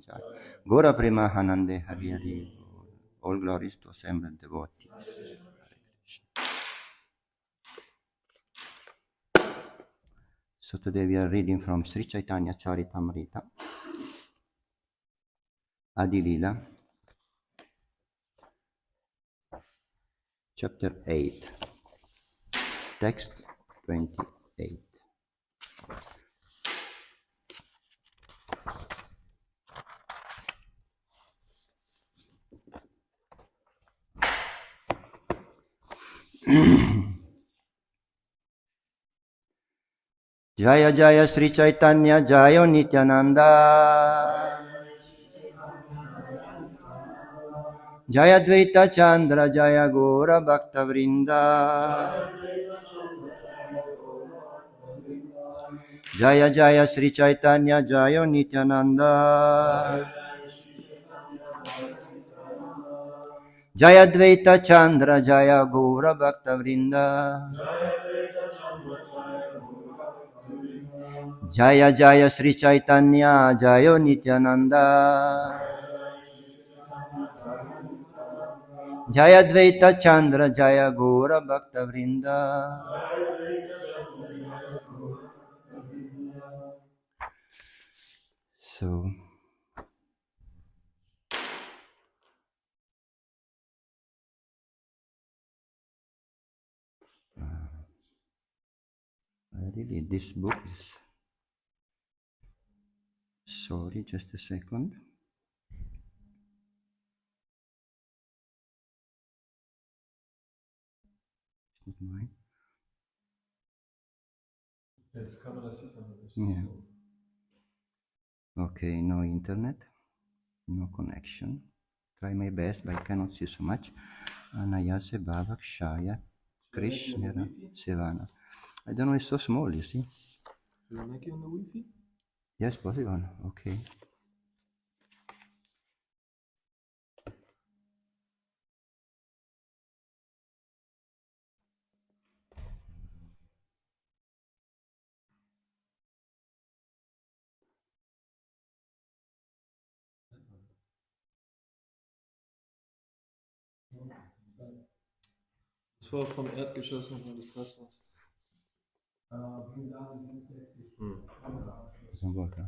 Jai. Gora Premahanande Hari Hari. All glories to assembled devotees. So today we are reading from Sri Chaitanya Charitamrita, Adi Lila, chapter 8, text 28. Jaya Jaya Sri Chaitanya Jaya Nityananda Jaya Dvaita Chandra Jaya Gora Bhakta Vrinda Jaya Jaya Sri Chaitanya Jaya Nityananda Jaya Dvaita Chandra Jaya Gora Bhakta Vrinda Jaya Jaya Sri Chaitanya Jaya Nityananda Jaya Dvaita Chandra Jaya Gora Bhakta Vrinda. So really this book is, sorry, just a second. It's not mine. Yeah. Okay, no internet, no connection. Try my best, but I cannot see so much. Anayase Bhavakshaya Krishnera Sevana. I don't know, it's so small, you see. Should I make it on the Wi-Fi? Yes, possible. Okay. Das war vom Erdgeschoss nochmal das Wasser. Doesn't work, huh?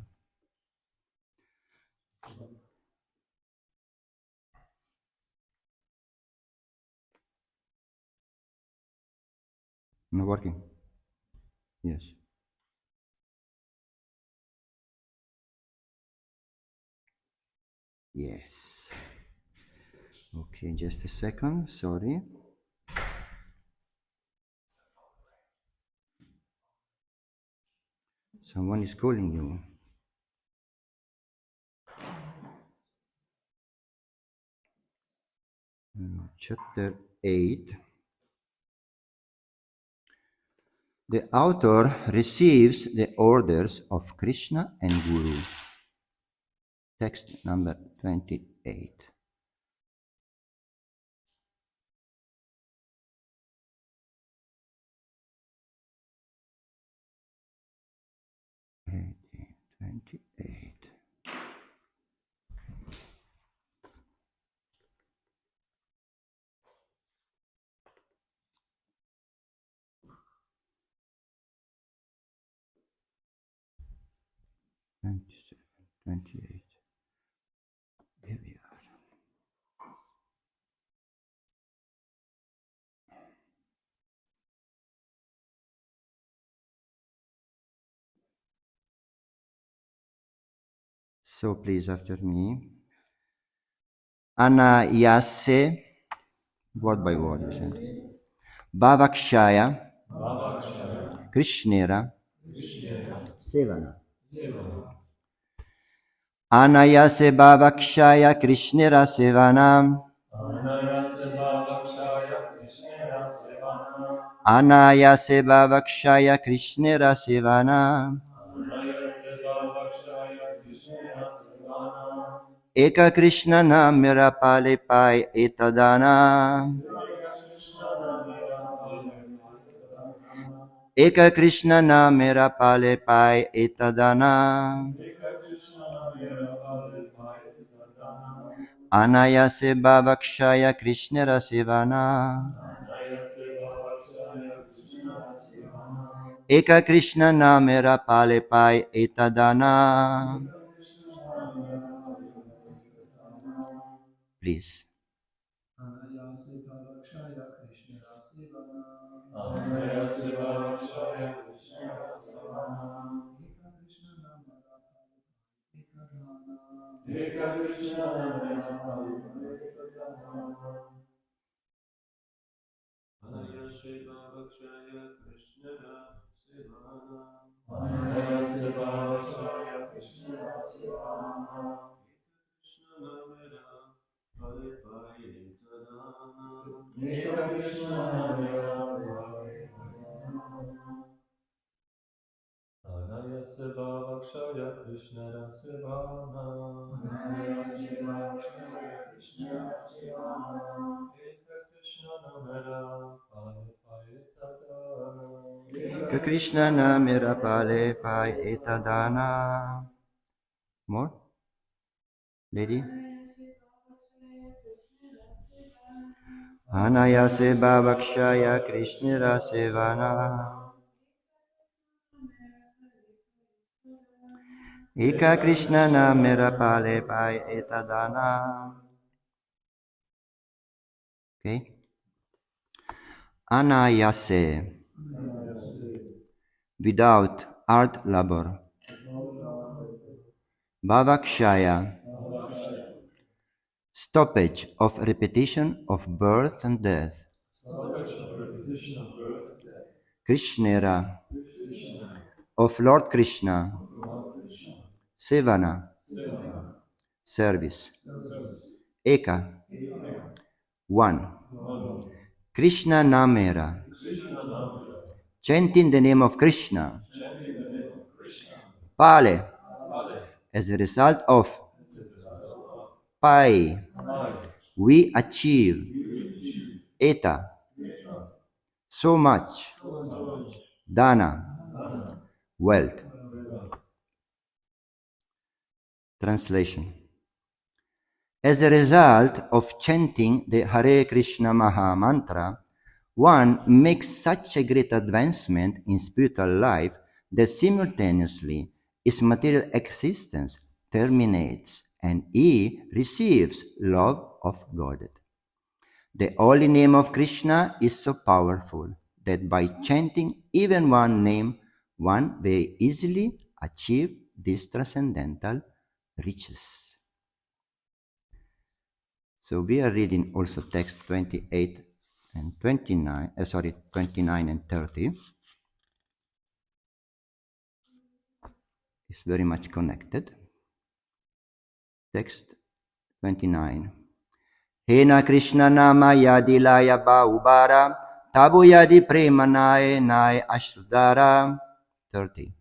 Not working. Yes. Yes. Okay, just a second. Sorry. Someone is calling you. Chapter 8. The author receives the orders of Krishna and Guru. Text number 28. Okay, 28. Here we are. So please after me. Anayase, word by word, listen. Bhavakshaya, Krishnera, Sevana. Anayase Bhavakshaya Krishnera Sevanam. Anayase Bhavakshaya Krishnera Sevanam. Eka Krishna Namera Pale Pai Etadana. Eka Krishna Namera Pale Pai Etadana. Anayase Bhavakshaya Krishna Rasivana. Eka Krishna Namera Pale Pai Etadana. Please. Krishna Namera Pale Pai Etadana. More? Lady? Anayase Bhavakshaya Krishna Rasivana. Eka Krishna Namera Pale Pai Etadana. Okay. Anayase. Without hard labor. Bhavakshaya. Stoppage of repetition of birth and death. Krishnera. Of Lord Krishna. Sevana. Service. Eka. One. Krishna Namera. Chanting the name of Krishna. Pale. As a result of Pai. We achieve. Eta. So much. Dana. Wealth. Translation. As a result of chanting the Hare Krishna Maha Mantra, one makes such a great advancement in spiritual life that simultaneously his material existence terminates and he receives love of God. The holy name of Krishna is so powerful that by chanting even one name, one very easily achieves these transcendental riches. So we are reading also text 28 and 29, 29 and 30. It's very much connected. Text 29. Hena Krishna nama yadilaya baubara, tabu yadi premanaye nae ashrudara. 30.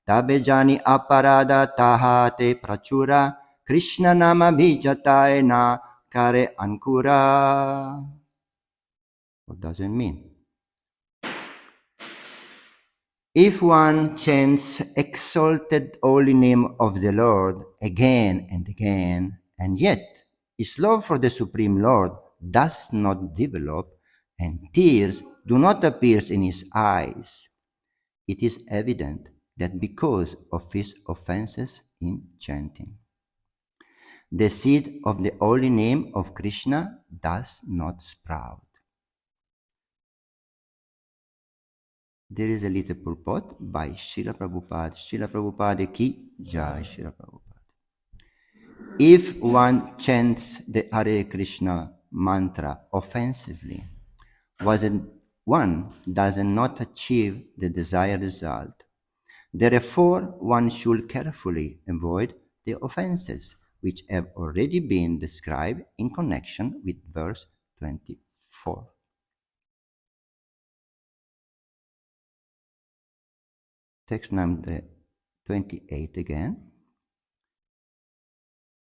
Tabe jani aparada tahate prachura, Krishna nama bijataye na kare ankura. What does it mean? If one chants exalted holy name of the Lord again and again, and yet his love for the Supreme Lord does not develop and tears do not appear in his eyes, it is evident that because of his offenses in chanting. The seed of the holy name of Krishna does not sprout. There is a little purport by Srila Prabhupada. Srila Prabhupada ki jai, Srila Prabhupada. If one chants the Hare Krishna mantra offensively, one does not achieve the desired result. Therefore, one should carefully avoid the offenses which have already been described in connection with verse 24. Text number 28 again.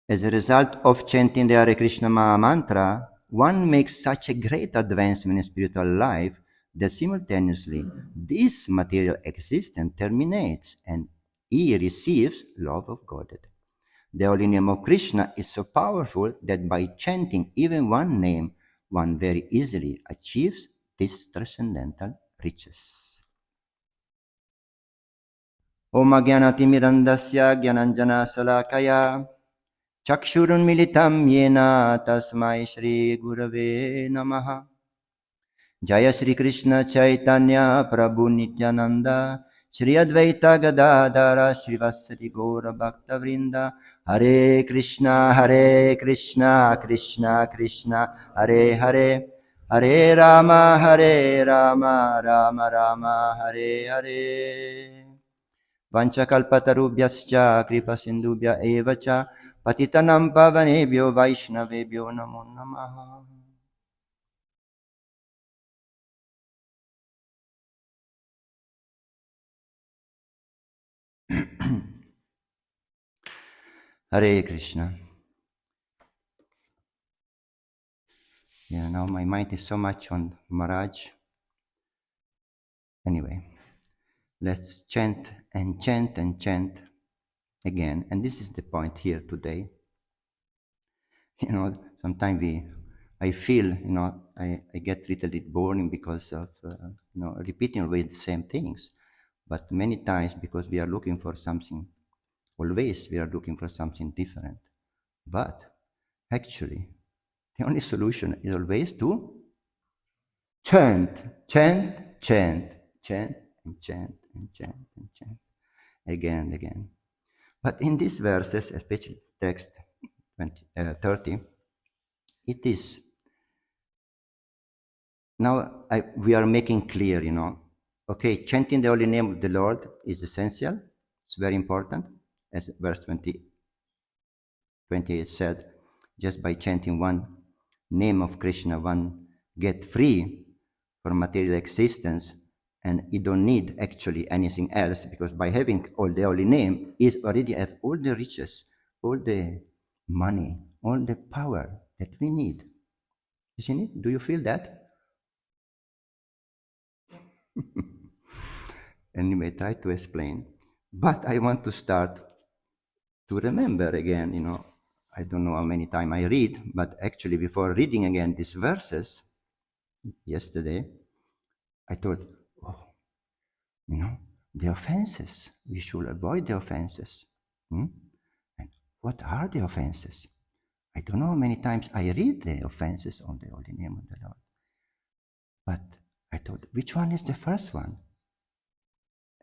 As a result of chanting the Hare Krishna Maha Mantra, one makes such a great advancement in spiritual life that simultaneously this material existence terminates and he receives love of God. The holy name of Krishna is so powerful that by chanting even one name, one very easily achieves this transcendental riches. Om Agyanatimirandasya Gyananjana Salakaya Chakshurunmilitam Yena Tasmai Shri Gurave Namaha. Jaya Shri Krishna Chaitanya Prabhu Nityananda Shri Advaita Gadadara Srivasati Gaura Bhakta Vrinda Hare Krishna Krishna Krishna Hare Hare Hare Rama Rama Rama Hare Hare Vanchakalpatarubhyascha Kripa Sindhubhya Evacha Patitanam Pavanebhyo Vaishnavebhyo Namo Namaha. Hare Krishna. Yeah, now my mind is so much on Maharaj. Anyway, let's chant and chant and chant again. And this is the point here today. Sometimes I feel, I get a little bit boring because of, repeating always the same things. But many times, because we are looking for something, always we are looking for something different. But actually, the only solution is always to chant, chant, chant, chant, and chant, and chant, and chant, again and again. But in these verses, especially text 30, it is, now we are making clear, okay, chanting the holy name of the Lord is essential, it's very important, as verse 28 said, just by chanting one name of Krishna, one get free from material existence, and you don't need actually anything else, because by having all the holy name, is already have all the riches, all the money, all the power that we need. Isn't it? Do you feel that? Anyway, try to explain. But I want to start to remember again, I don't know how many times I read, but actually before reading again these verses, yesterday, I thought, oh, the offenses. We should avoid the offenses. And what are the offenses? I don't know how many times I read the offenses on the holy name of the Lord. But I thought, which one is the first one?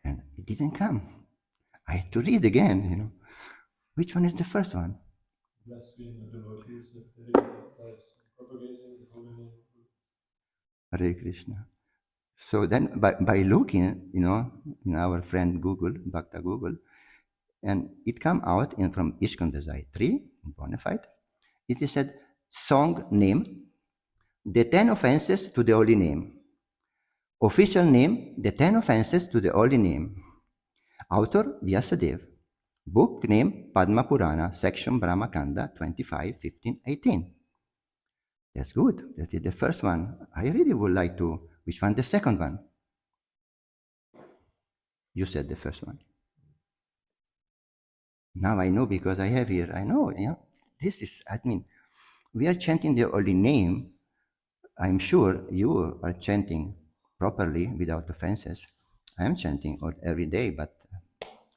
And it didn't come. I had to read again, Which one is the first one? Blaspheme the devotees of the by propagating the holy name. Hare Krishna. So then by looking, in our friend Google, Bhakta Google, and it come out from Ishkan Desai 3, Bonafide, it is said, song name, the 10 offenses to the holy name. Official name, the 10 offenses to the holy name. Author, Vyasadeva. Book name, Padma Purana, section Brahma Kanda 25, 15, 18. That's good. That is the first one. I really would like to. Which one? The second one? You said the first one. Now I know because I have here. I know, This is, we are chanting the holy name. I'm sure you are chanting properly without offenses. I am chanting every day, but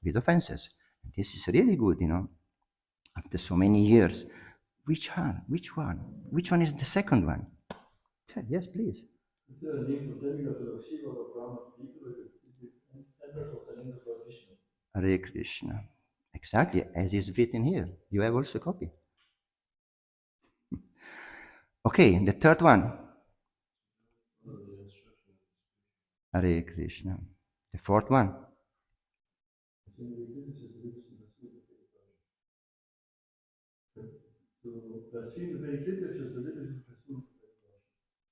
with offenses. This is really good, After so many years. Which one? Which one? Which one is the second one? Yes, please. Is there a name for telling us of Shiva or Brahma people ended of the name of Lord Vishnu? Hare Krishna. Exactly, as is written here. You have also a copy. Okay, the third one. Hare Krishna. The fourth one.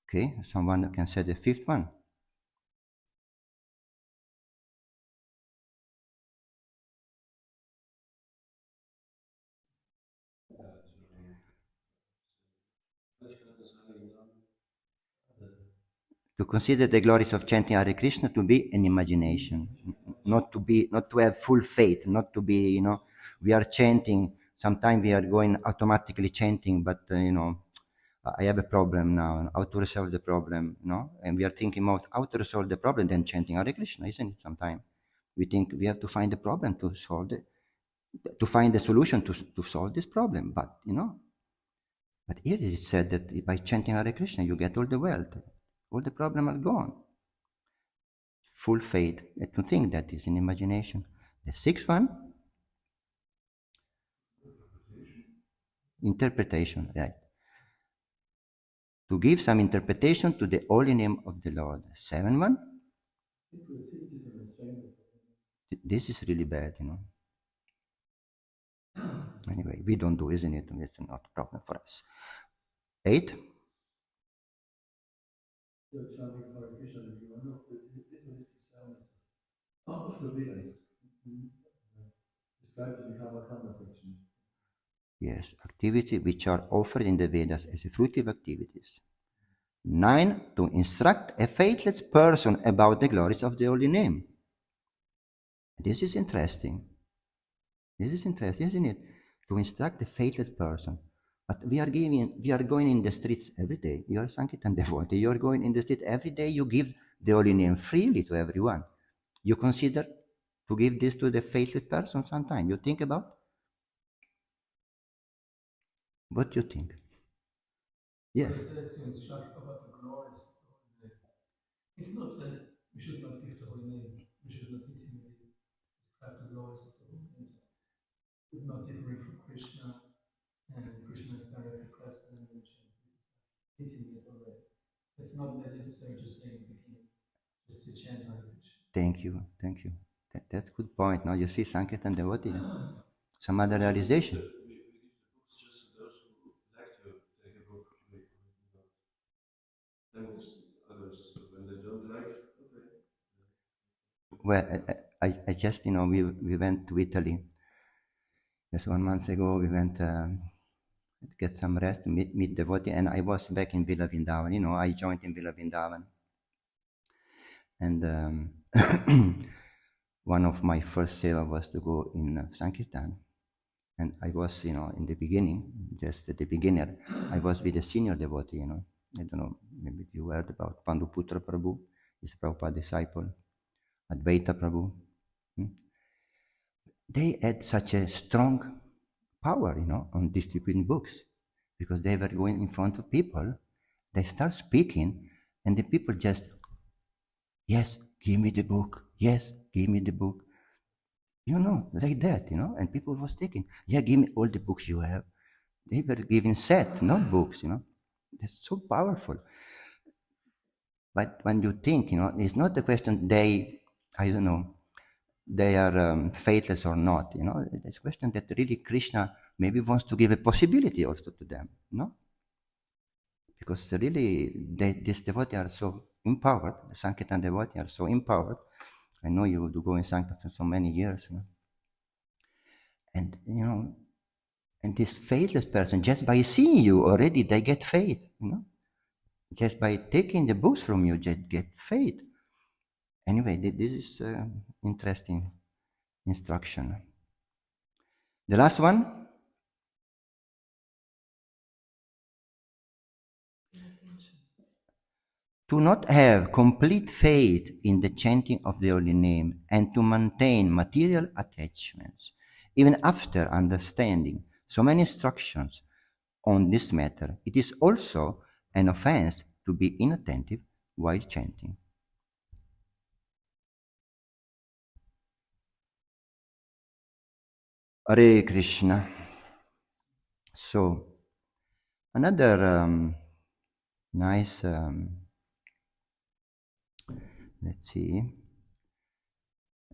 Okay, someone can say the fifth one. To consider the glories of chanting Hare Krishna to be an imagination, not to have full faith, not to be, we are chanting sometimes we are going automatically chanting, but I have a problem now. How to resolve the problem? And we are thinking about how to resolve the problem, then chanting Hare Krishna, isn't it? Sometimes we think we have to find the problem to solve it, to find the solution to solve this problem. But here it is said that by chanting Hare Krishna, you get all the wealth, all the problem are gone. Full faith. And to think that is in imagination. The sixth one, interpretation, right? To give some interpretation to the holy name of the Lord. Seventh one, this is really bad. Anyway, we don't do, isn't it? It's not a problem for us. Eight, of the Vedas described in the Karma section. yes, activities which are offered in the Vedas as fruitive activities. 9, to instruct a faithless person about the glories of the holy name. This is interesting. This is interesting, isn't it? To instruct a faithless person. But we are going in the streets every day. You are Sankirtan devotee. You are going in the street every day. You give the holy name freely to everyone. You consider to give this to the faithless person sometime. You think about? What do you think? Yes. But it says to instruct about the glories. It's not said we should not give the holy name. We should not intimidate, describe the glories of the holy name. It's not different from Krishna, and Krishna is directly present in the chant. This is intimate already. It's not necessary to say in the beginning, just to chant Hare Krishna. Thank you. That's a good point. Now you see Sankirtan devotee. Some other realization. Just those who like to take a book, and others when they don't like. Okay. Well, I just, we went to Italy. Just 1 month ago, we went get some rest, meet devotee, and I was back in Villa Vrindavan. I joined in Villa Vrindavan. And one of my first seva was to go in Sankirtan. And I was, in the beginning, just at the beginner, I was with a senior devotee, I don't know, maybe you heard about Panduputra Prabhu, he's a Prabhupada disciple, Advaita Prabhu. They had such a strong power, on distributing books, because they were going in front of people, they start speaking, and the people just, yes, give me the book, yes, give me the book. Like that, and people was taking, yeah, give me all the books you have. They were giving set, not books, That's so powerful. But when you think, it's not the question I don't know, they are faithless or not, It's a question that really Krishna maybe wants to give a possibility also to them, Because really, these devotees are so empowered, the Sankirtan devotees are so empowered. I know you do go in Sankirtan for so many years, And, and this faithless person, just by seeing you already, they get faith, Just by taking the books from you, just get faith. Anyway, this is interesting instruction. The last one. To not have complete faith in the chanting of the holy name and to maintain material attachments, even after understanding so many instructions on this matter, it is also an offense to be inattentive while chanting. Hare Krishna. So, another nice, let's see,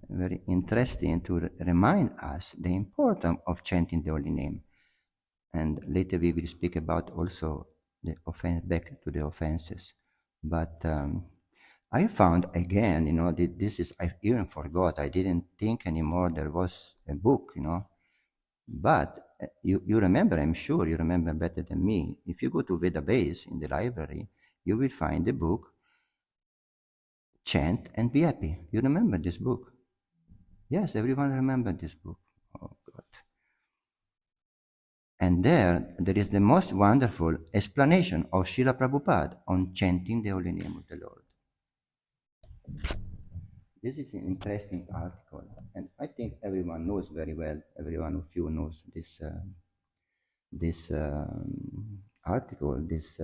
very interesting to remind us the importance of chanting the holy name. And later we will speak about also the offense, back to the offenses. But I found again, this is, I even forgot, I didn't think anymore there was a book, But you remember, I'm sure you remember better than me. If you go to Vedabase in the library, you will find the book Chant and Be Happy. You remember this book? Yes, everyone remember this book. Oh God. And there is the most wonderful explanation of Srila Prabhupada on chanting the holy name of the Lord. This is an interesting article, and I think everyone knows very well, everyone of you knows this article, this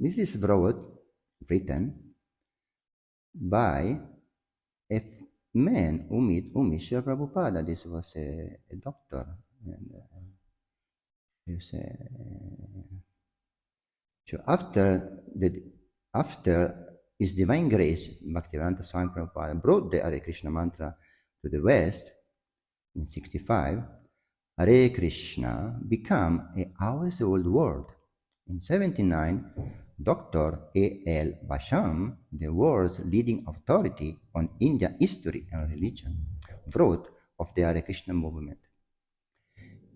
is written by a man who met Srila Prabhupada. This was a doctor, and so after His Divine Grace, Bhaktivedanta Swami Prabhupada brought the Hare Krishna mantra to the West in 1965, Hare Krishna became a household word. In 1979, Dr. A.L. Basham, the world's leading authority on Indian history and religion, wrote of the Hare Krishna movement.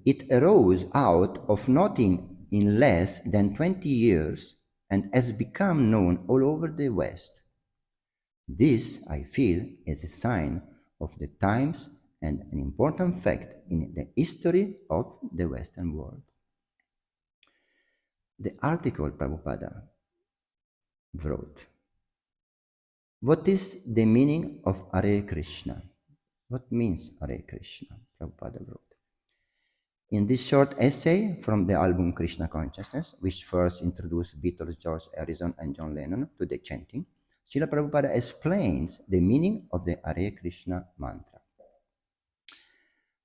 It arose out of nothing in less than 20 years and has become known all over the West. This, I feel, is a sign of the times and an important fact in the history of the Western world. The article Prabhupada wrote, what is the meaning of Hare Krishna? What means Hare Krishna? Prabhupada wrote. In this short essay from the album Krishna Consciousness, which first introduced Beatles, George Harrison and John Lennon to the chanting, Srila Prabhupada explains the meaning of the Hare Krishna mantra.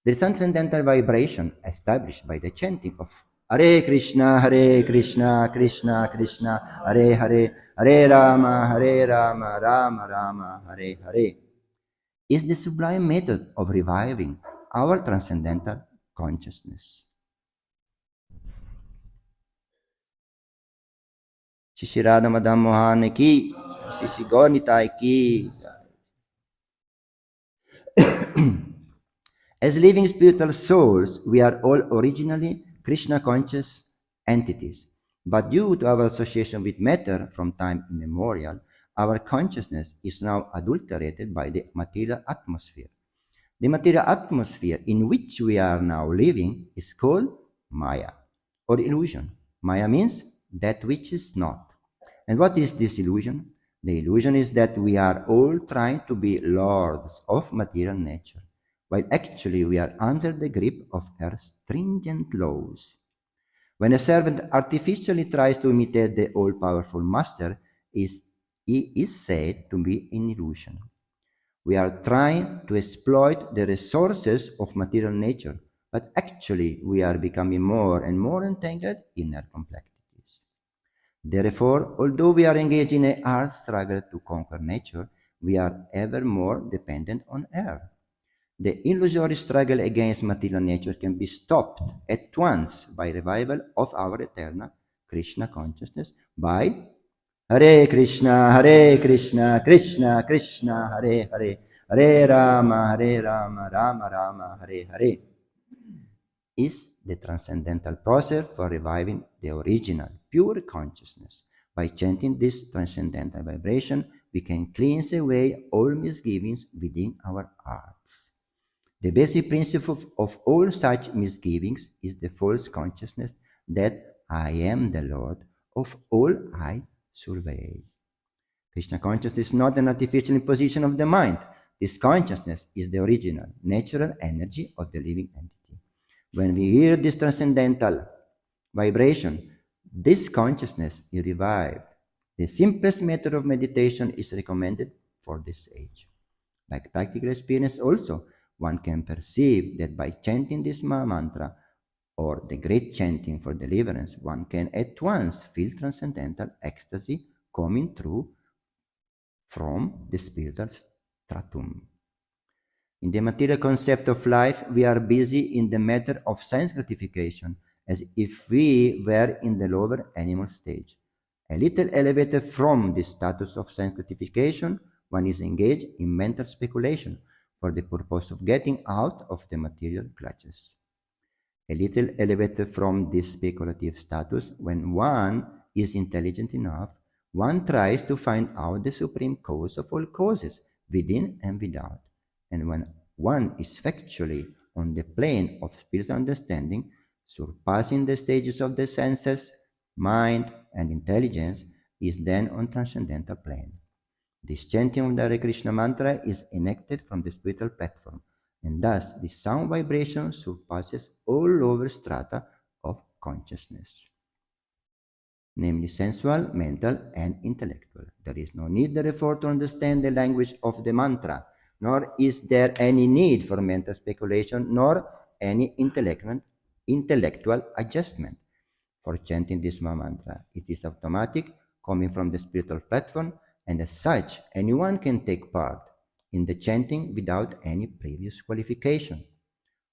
The transcendental vibration established by the chanting of Hare Krishna, Krishna Krishna, Hare Hare, Hare Rama, Rama Rama, Hare Hare, is the sublime method of reviving our transcendental consciousness. Shri Radha Madan Mohan ki, Shri Gaur Nitai ki. As living spiritual souls, we are all originally Krishna conscious entities. But due to our association with matter from time immemorial, our consciousness is now adulterated by the material atmosphere. The material atmosphere in which we are now living is called Maya, or illusion. Maya means that which is not. And what is this illusion? The illusion is that we are all trying to be lords of material nature, while actually we are under the grip of Earth's stringent laws. When a servant artificially tries to imitate the all-powerful master, he is said to be an illusion. We are trying to exploit the resources of material nature, but actually we are becoming more and more entangled in their complexities. Therefore, although we are engaged in a hard struggle to conquer nature, we are ever more dependent on her. The illusory struggle against material nature can be stopped at once by revival of our eternal Krishna consciousness by Hare Krishna, Krishna Krishna, Hare Hare, Hare Rama, Rama Rama, Hare Hare, is the transcendental process for reviving the original, pure consciousness. By chanting this transcendental vibration, we can cleanse away all misgivings within our hearts. The basic principle of all such misgivings is the false consciousness that I am the Lord of all I survey. Krishna consciousness is not an artificial imposition of the mind. This consciousness is the original, natural energy of the living entity. When we hear this transcendental vibration, this consciousness is revived. The simplest method of meditation is recommended for this age. Like practical experience also, one can perceive that by chanting this mantra or the great chanting for deliverance, one can at once feel transcendental ecstasy coming through from the spiritual stratum. In the material concept of life, we are busy in the matter of sense gratification, as if we were in the lower animal stage. A little elevated from the status of sense gratification, one is engaged in mental speculation for the purpose of getting out of the material clutches. A little elevated from this speculative status, when one is intelligent enough, one tries to find out the supreme cause of all causes, within and without. And when one is factually on the plane of spiritual understanding, surpassing the stages of the senses, mind, and intelligence, is then on transcendental plane. This chanting of the Hare Krishna mantra is enacted from the spiritual platform, and thus the sound vibration surpasses all lower strata of consciousness, namely sensual, mental, and intellectual. There is no need, therefore, to understand the language of the mantra, nor is there any need for mental speculation, nor any intellectual adjustment for chanting this mantra. It is automatic, coming from the spiritual platform, and as such, anyone can take part in the chanting without any previous qualification.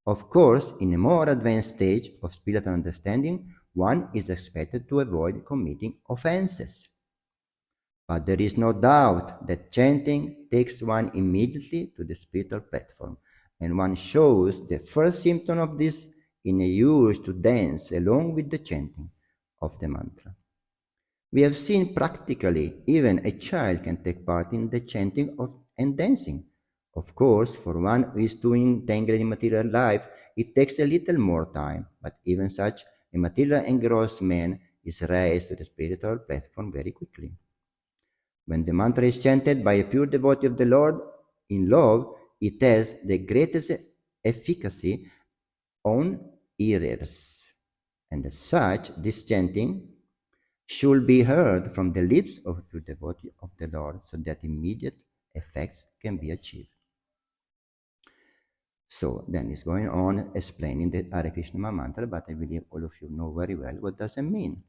Of course, in a more advanced stage of spiritual understanding, one is expected to avoid committing offenses. But there is no doubt that chanting takes one immediately to the spiritual platform, and one shows the first symptom of this in a urge to dance along with the chanting of the mantra. We have seen practically even a child can take part in the chanting and dancing. Of course, for one who is too entangled in material life, it takes a little more time, but even such a material engrossed man is raised to the spiritual platform very quickly. When the mantra is chanted by a pure devotee of the Lord in love, it has the greatest efficacy on hearers. And as such, this chanting should be heard from the lips of the devotee of the Lord so that immediate effects can be achieved. So then it's going on explaining the Hare Krishna mantra, but I believe all of you know very well what does it mean.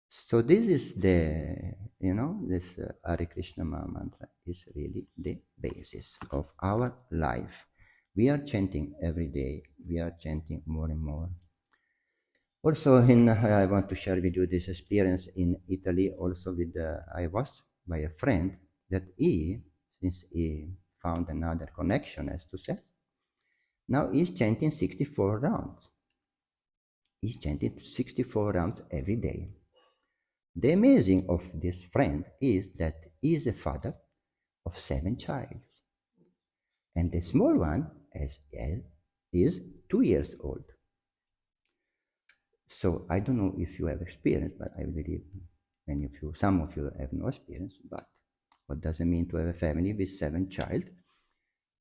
So this is this Hare Krishna mantra is really the basis of our life. We are chanting every day. We are chanting more and more. Also, I want to share with you this experience in Italy. Also, I was by a friend that since he found another connection, as to say, now he's chanting 64 rounds. He's chanting 64 rounds every day. The amazing of this friend is that he is a father of 7 children, and the small one is 2 years old. So I don't know if you have experience, but I believe some of you have no experience. But what does it mean to have a family with 7 children,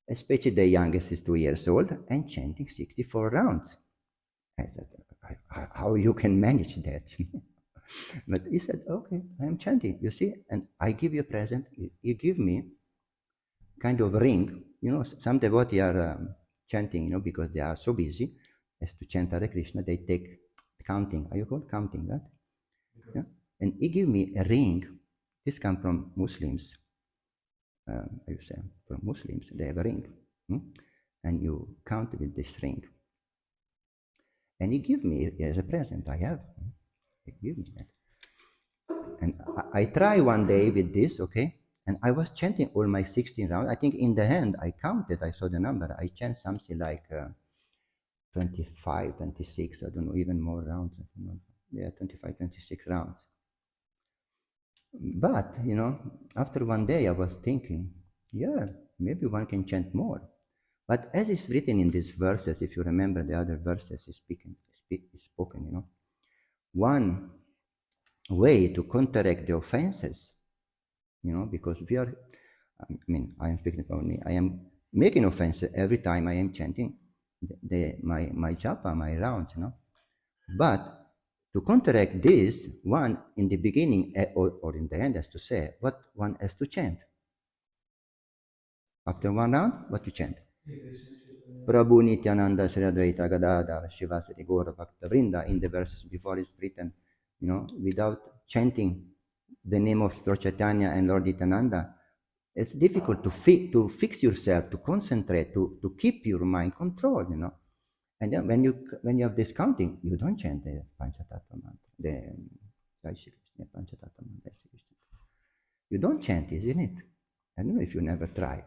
especially the youngest is 2 years old and chanting 64 rounds? I said, how you can manage that? But he said, okay, I'm chanting, you see, and I give you a present. You give me kind of a ring. Some devotees are chanting, because they are so busy as to chant Hare Krishna, they take counting. Are you called counting that? Yeah? And he gave me a ring. This comes from Muslims. You say from Muslims, they have a ring, and you count with this ring. And he gave me as a present. I have. He gave me that. And I try one day with this, okay? And I was chanting all my 16 rounds. I think in the end, I counted, I saw the number. I chanted something like 25, 26, I don't know, even more rounds. I don't know. Yeah, 25, 26 rounds. But, after one day I was thinking, yeah, maybe one can chant more. But as is written in these verses, if you remember the other verses is spoken, one way to counteract the offenses, because I am speaking about me, I am making offenses every time I am chanting my japa, my rounds, But to counteract this, one in the beginning or in the end has to say what one has to chant. After one round, what you chant? Prabhu Nityananda Sri Advaita Gadadhar Shivasati Gaura Bhakta Vrinda. In the verses before it's written, without chanting the name of Lord Chaitanya and Lord Nityananda, it's difficult to fix yourself, to concentrate, to keep your mind controlled, And then when you have this counting, you don't chant the Panchatattva mantra, the Jai Shri Krishna Panchatattva mantra. You don't chant, isn't it? I don't know if you never try.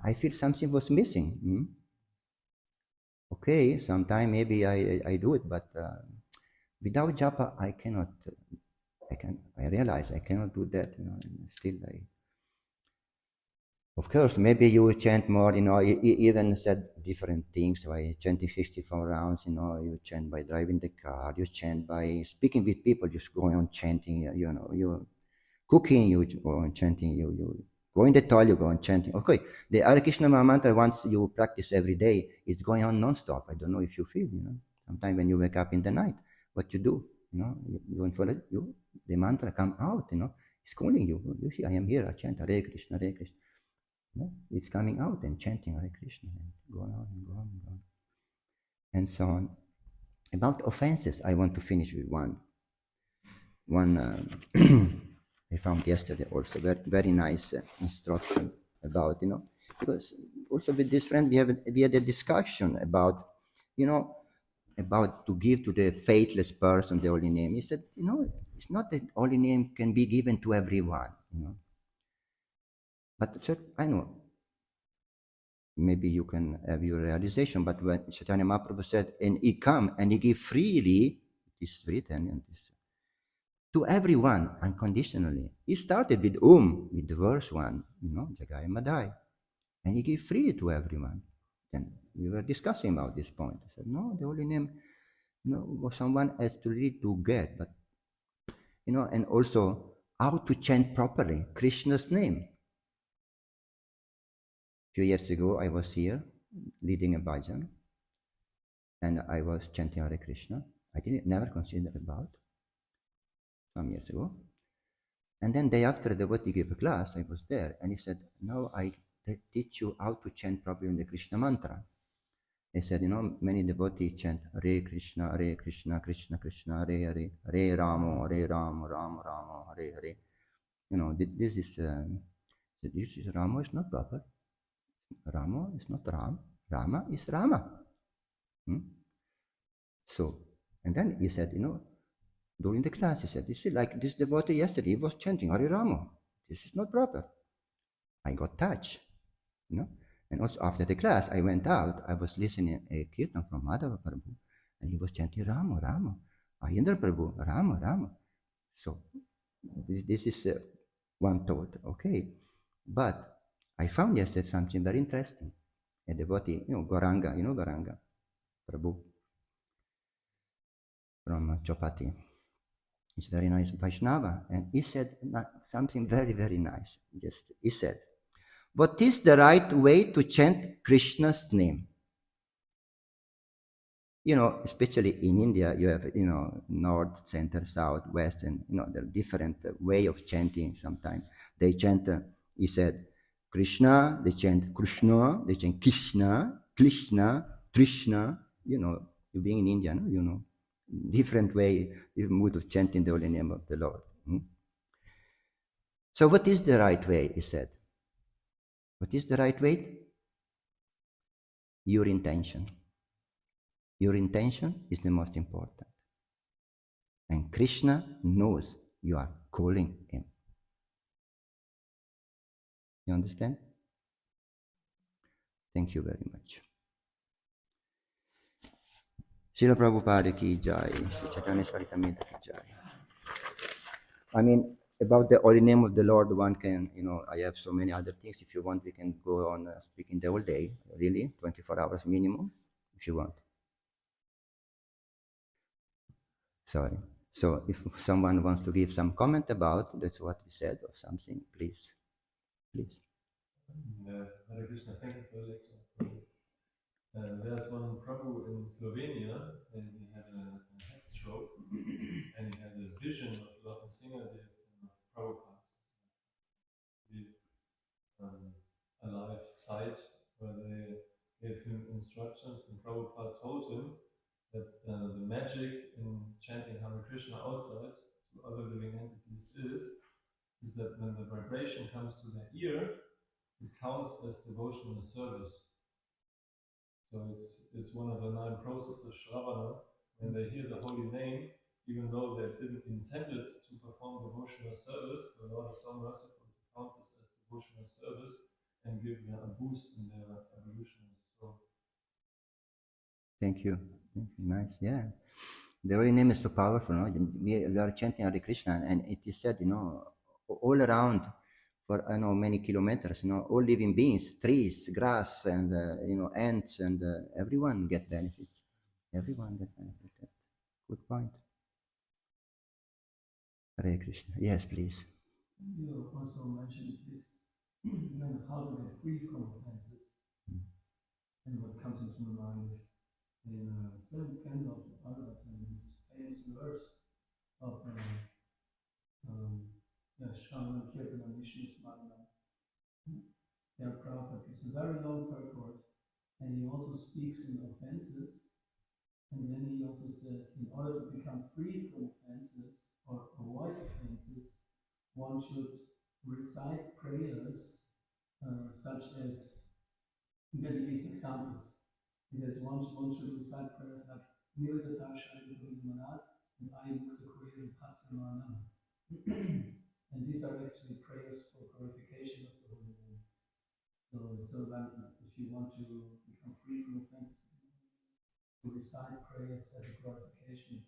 I feel something was missing. Okay, sometime maybe I do it, but without japa, I cannot. I realize I cannot do that. Still, Of course, maybe you will chant more, you even said different things by chanting 64 rounds, you chant by driving the car, you chant by speaking with people, just going on chanting, you cooking, you go on chanting, you go in the toilet, you go on chanting. Okay, the Hare Krishna mantra, once you practice every day, it's going on non-stop. I don't know if you feel, sometimes when you wake up in the night, what you do, you don't follow the mantra come out, it's calling you. You see, I am here, I chant Hare Krishna, Hare Krishna. It's coming out and chanting Hare Krishna, and go on and go on and go on, and so on. About offenses, I want to finish with one I found yesterday also very, very nice instruction about, because also with this friend we had a discussion about, about to give to the faithless person the holy name. He said, it's not that holy name can be given to everyone, but I know maybe you can have your realization, but when Chaitanya Mahaprabhu said, and he come and he give freely, it is written in this, to everyone unconditionally. He started with with the verse 1, Jagai Madai, and he gave freely to everyone. Then we were discussing about this point. I said, no, the holy name, someone has to really to get, but, and also how to chant properly Krishna's name. A few years ago, I was here leading a bhajan, and I was chanting Hare Krishna. I didn't never consider about some years ago. And then day after the devotee gave a class, I was there, and he said, "No, I teach you how to chant properly the Krishna mantra." He said, many devotees chant Hare Krishna, Krishna Krishna, Hare Hare, Hare Rama, Rama Rama, Hare Hare. This is Rama is not proper. Rama is not Ram. Rama is Rama. So, and then he said, during the class, he said, you see, like this devotee yesterday, he was chanting Hare Rama. This is not proper. I got touched, And also after the class, I went out. I was listening a kirtan from Madhava Prabhu, and he was chanting Rama, Rama, Ayendra Prabhu, Rama, Rama. So this is one thought, okay. But I found yesterday something very interesting. A devotee, Goranga, Goranga Prabhu from Chopati. He's very nice Vaishnava, and he said something very, very nice. He said, what is the right way to chant Krishna's name? Especially in India, you have, north, center, south, west, and, there are different way of chanting sometimes. They chant, he said, Krishna, they chant Krishna, they chant Krishna, Krishna, Trishna, you being in India, different way, mood of chanting the holy name of the Lord. So what is the right way, he said? What is the right way? Your intention. Your intention is the most important. And Krishna knows you are calling him. You understand? Thank you very much. Srila Prabhupada ki jai, Sri Chaitanya Charitamrita ki jai. I mean, about the holy name of the Lord, one can, I have so many other things. If you want, we can go on speaking the whole day, really, 24 hours minimum, if you want. Sorry. So if someone wants to give some comment about that's what we said or something, please. Hare Krishna, thank you for the lecture. There's one Prabhu in Slovenia, and he had a head stroke, and he had a vision of Lord Nrsimhadev and of Prabhupada. A live site where they gave him instructions, and Prabhupada told him that the magic in chanting Hare Krishna outside to other living entities is that when the vibration comes to their ear, it counts as devotional service. So it's one of the 9 processes, Shravana. When they hear the holy name, even though they didn't intend it to perform devotional service, the Lord is so merciful to count this as devotional service and give them a boost in their evolution. So, thank you. Nice, yeah. The holy name is so powerful. No? We are chanting Hare Krishna, and it is said, all around, for I know many kilometers. All living beings, trees, grass, and ants, and everyone get benefits. Everyone get benefits. Good point. Hare Krishna. Yes, please. You also mentioned this, how to get free from offenses. And what comes into my mind is in the seventh canto of the Bhagavatam, this famous verse of Shravanam Kirtanam Vishnu Smaranam. Yeah, Prabhupada gives a very long purport, and he also speaks in offenses, and then he also says, in order to become free from offenses or avoid offenses, one should recite prayers such as, then he gives examples. He says one should recite prayers like Nirvata Shaiva Manat and Ayamukta Kuriya Pasamanam. And these are actually prayers for purification of the Holy Name. So that if you want to become free from offenses, to recite prayers as a glorification.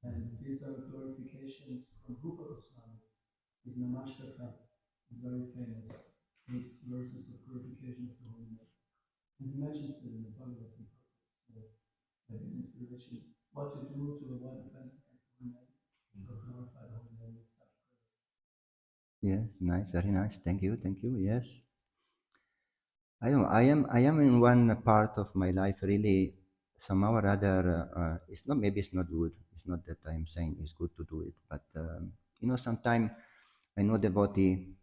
And these are glorifications from Rupa Goswami. His Namashtaka is very famous. 8 verses of glorification of the Holy Name. And he mentions it in the Bhagavatam. So, like an inspiration, what to do to avoid offense against the Holy Name, to glorify the Holy Name with such prayers. Yes, nice, very nice. Thank you, thank you. Yes. I know. I am in one part of my life really somehow or other. It's not. Maybe it's not good. It's not that I'm saying it's good to do it, but sometimes I know devotee.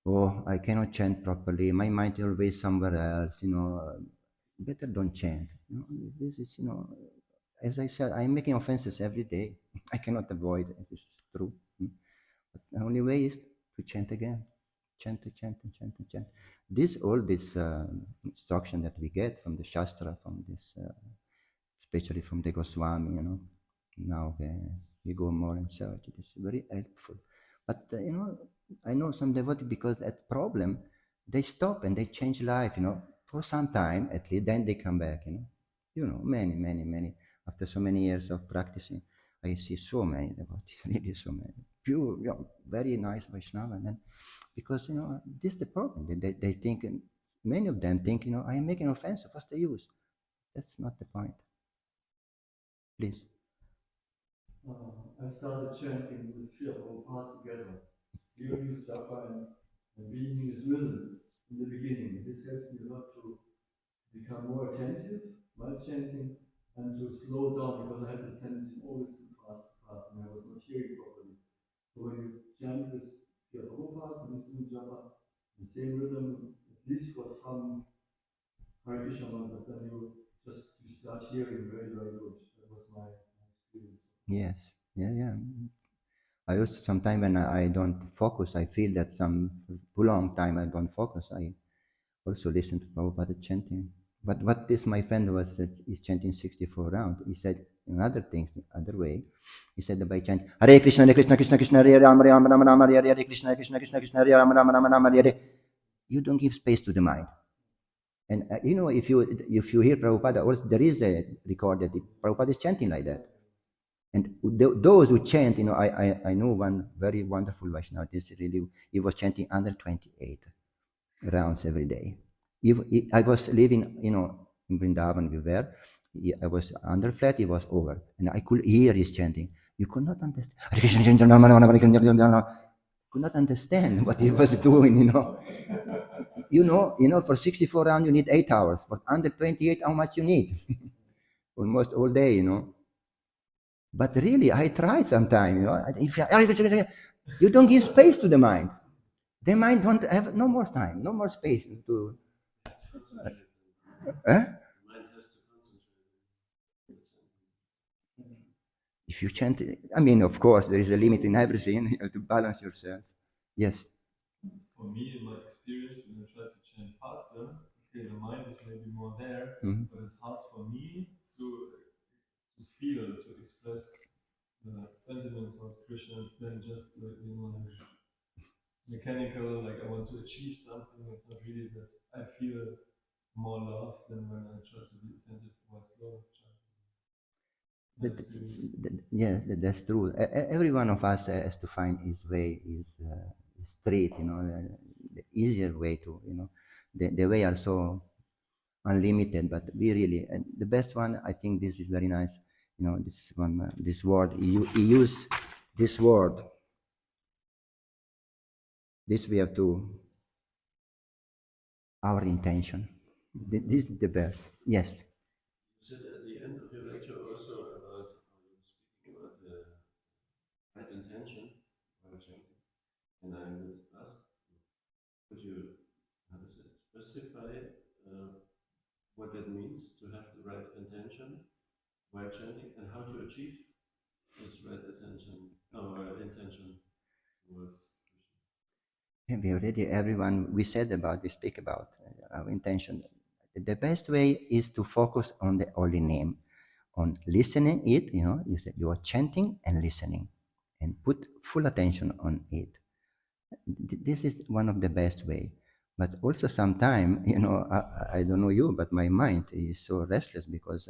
Oh, I cannot chant properly. My mind is always somewhere else. Better don't chant. This is as I said, I'm making offenses every day. I cannot avoid it. It's true. But the only way is to chant again. Chant, chant, chant, chant. All this instruction that we get from the Shastra, from this, especially from the Goswami, now we go more in search. It is very helpful. But, I know some devotees, because that problem, they stop and they change life, for some time at least, then they come back, many, many, many. After so many years of practicing, I see so many devotees, really so many. Pure, very nice Vaishnava. And then, because, this is the problem. They think, many of them think, I am making offense, what's the use? That's not the point. Please. I started chanting with Sri Prabhupada together, hearing his japa and being his rhythm in the beginning. This helps me a lot to become more attentive while chanting and to slow down, because I had this tendency always too fast, and I was not hearing properly. So when you chant with Sri Prabhupada, when he's doing japa, the same rhythm, at least for some Hare Krishna mantras, then you start hearing very, very good. That was my experience. Yes. Yeah. I also sometimes when I don't focus, I feel that some too long time I don't focus. I also listen to Prabhupada chanting. But what this my friend was that he's chanting 64 rounds. He said another thing, other way. He said that by chanting Hare Krishna, Krishna Krishna, Hare Rama, Rama Rama Rama, Hare Krishna, Krishna Krishna, Hare Rama, Rama Rama Rama, Hare. You don't give space to the mind. And if you hear Prabhupada, also there is a record that Prabhupada is chanting like that. And those who chant, I know one very wonderful Vaishnava. He was chanting 128 rounds every day. I was living, in Vrindavan, we were. I was under flat, he was over. And I could hear his chanting. You could not understand. Could not understand what he was doing, for 64 rounds, you need 8 hours. For 128, how much you need? Almost all day, But really, I try sometimes, If you don't give space to the mind. The mind won't have no more time, no more space to. If you chant, of course, there is a limit in everything. You have to balance yourself. Yes. For me, in my experience, when I try to chant faster, okay, the mind is maybe more there, but it's hard for me to feel, to express the sentiment towards Krishna. It's then just mechanical, like I want to achieve something. It's not really that I feel more love than when I try to be attentive while slow chanting. That's true. Every one of us has to find his way, his street. the easier way to, the way are so unlimited, but we really, and the best one, I think this is very nice. This one, this word, he used this word. This we have to, our intention. This is the best. Yes. You said at the end of your lecture also about how you were speaking about the right intention while chanting. And I would ask, could you, how to say, specify what that means to have the right intention while chanting and how to achieve this right intention towards Krishna? We already, everyone, we speak about our intention. The best way is to focus on the holy name, on listening it, you said you are chanting and listening, and put full attention on it. This is one of the best way. But also sometimes, I don't know you, but my mind is so restless because,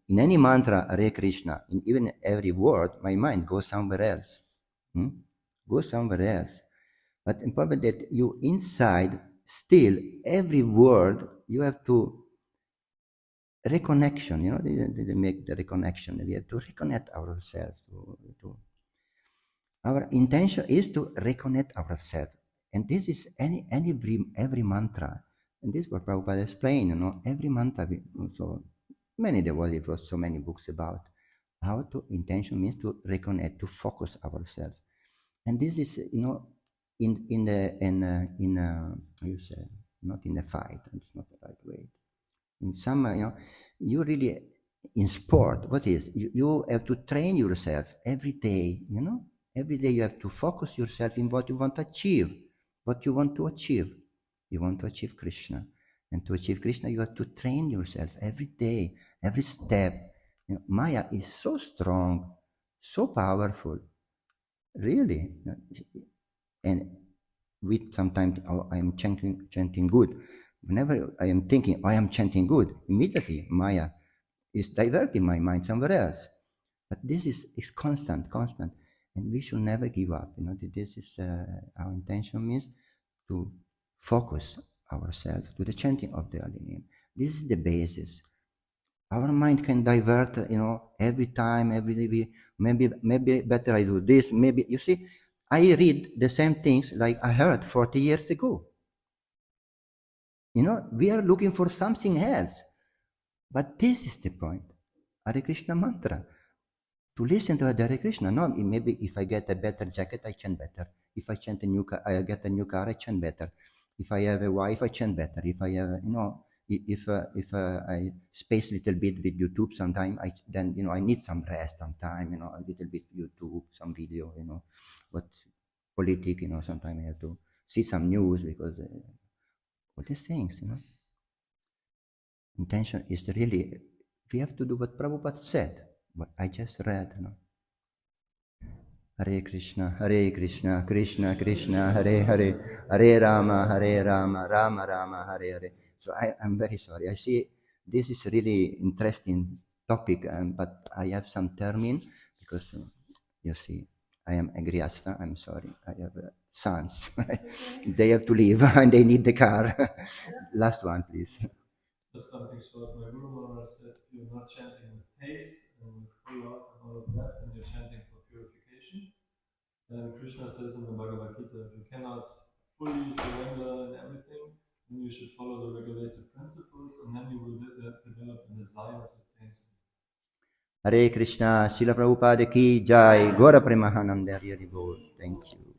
in any mantra, Hare Krishna, in even every word, my mind goes somewhere else. Goes somewhere else. But important that you inside, still, every word, you have to reconnection, they make the reconnection. We have to reconnect ourselves. Our intention is to reconnect ourselves. And this is every mantra. And this is what Prabhupada explained, every mantra. So many devotees wrote so many books about how to intention means to reconnect, to focus ourselves. And this is, how you say, not in a fight, it's not the right way. In some, you really, in sport, what is, you have to train yourself every day, every day you have to focus yourself in what you want to achieve, what you want to achieve. You want to achieve Krishna. And to achieve Krishna, you have to train yourself every day, every step. Maya is so strong, so powerful, really. And with sometimes I am chanting good. Whenever I am thinking, I am chanting good, immediately Maya is diverting my mind somewhere else. But this is constant. And we should never give up. This is our intention means to focus ourselves to the chanting of the holy name. This is the basis. Our mind can divert, every time, every day. Maybe better I do this. Maybe, you see, I read the same things like I heard 40 years ago. We are looking for something else. But this is the point. Hare Krishna mantra. To listen to Hare Krishna. No, maybe if I get a better jacket, I chant better. If I chant I get a new car, I chant better. If I have a wife, I chant better. If I have, if I space a little bit with YouTube sometime, then I need some rest sometime, a little bit YouTube, some video, what politics, sometimes I have to see some news because all these things, Intention is really, we have to do what Prabhupada said, what I just read, Hare Krishna, Krishna Krishna, Hare Hare, Hare Rama, Rama Rama, Hare Hare. So I'm very sorry. I see this is really interesting topic, but I have some termin because you see, I am a Grihastha, I'm sorry. I have sons. They have to leave and they need the car. Last one, please. Just something short. My Guru Maharaj said, if you're not chanting with taste and with full love and all of that, then you're chanting for purification. And Krishna says in the Bhagavad Gita, if you cannot fully surrender in everything, then you should follow the regulative principles, and then you will develop a desire to attain to it. Hare Krishna, Srila Prabhupada ki jai, Gaura Premahananda Hari Bol. Thank you.